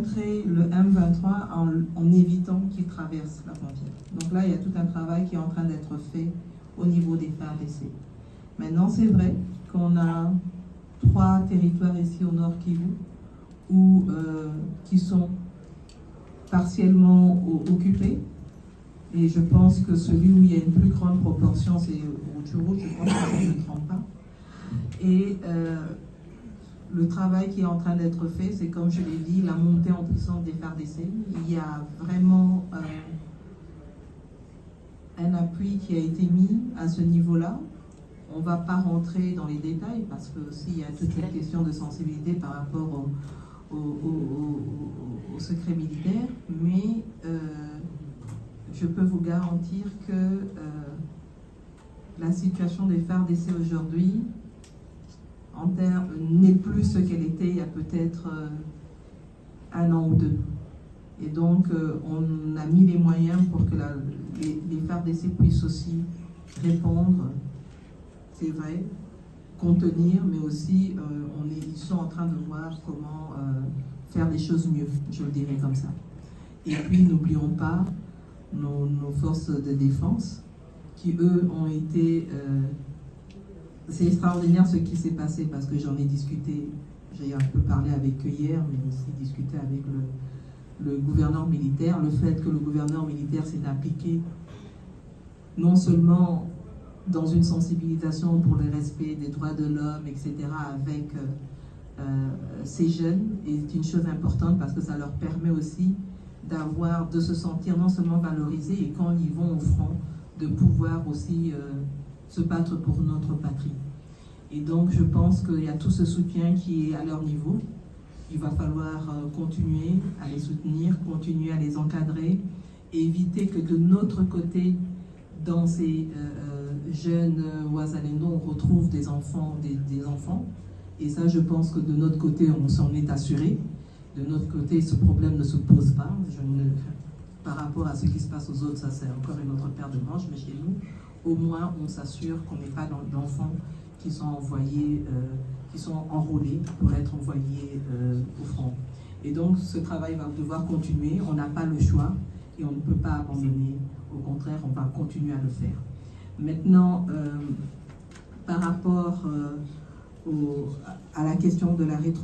contrer le M23 en évitant qu'il traverse la frontière. Donc là, il y a tout un travail qui est en train d'être fait au niveau des FARDC. Maintenant, c'est vrai qu'on a 3 territoires ici au Nord Kivu qui sont partiellement occupés. Et je pense que celui où il y a une plus grande proportion, c'est Rutshuru, je pense que je ne me trompe pas. Et le travail qui est en train d'être fait, c'est comme je l'ai dit, la montée en puissance des FARDC. Il y a vraiment un appui qui a été mis à ce niveau-là. On ne va pas rentrer dans les détails parce que s'il y a toute cette question de sensibilité par rapport au secret militaire, mais je peux vous garantir que la situation des FARDC aujourd'hui n'est plus ce qu'elle était il y a peut-être 1 an ou 2. Et donc, on a mis les moyens pour que les FARDC puissent aussi répondre, c'est vrai, contenir, mais aussi, ils sont en train de voir comment faire les choses mieux, je le dirais comme ça. Et puis, n'oublions pas nos forces de défense, qui, eux, ont été... c'est extraordinaire ce qui s'est passé, parce que j'en ai discuté, j'ai un peu parlé avec eux hier, mais aussi discuté avec le gouverneur militaire, le fait que le gouverneur militaire s'est impliqué non seulement dans une sensibilisation pour le respect des droits de l'homme, etc., avec ces jeunes, est une chose importante parce que ça leur permet aussi de se sentir non seulement valorisés et quand ils vont au front, de pouvoir aussi se battre pour notre patrie. Et donc je pense qu'il y a tout ce soutien qui est à leur niveau. Il va falloir continuer à les soutenir, continuer à les encadrer, et éviter que de notre côté, dans ces jeunes Wazalendo, on retrouve des enfants. Et ça, je pense que de notre côté, on s'en est assuré. De notre côté, ce problème ne se pose pas. Par rapport à ce qui se passe aux autres, ça c'est encore une autre paire de manches, mais chez nous, au moins, on s'assure qu'on n'est pas d'enfants qui sont envoyés, qui sont enrôlés pour être envoyés au front. Et donc, ce travail va devoir continuer. On n'a pas le choix et on ne peut pas abandonner. Au contraire, on va continuer à le faire. Maintenant, par rapport à la question de la rétroaction,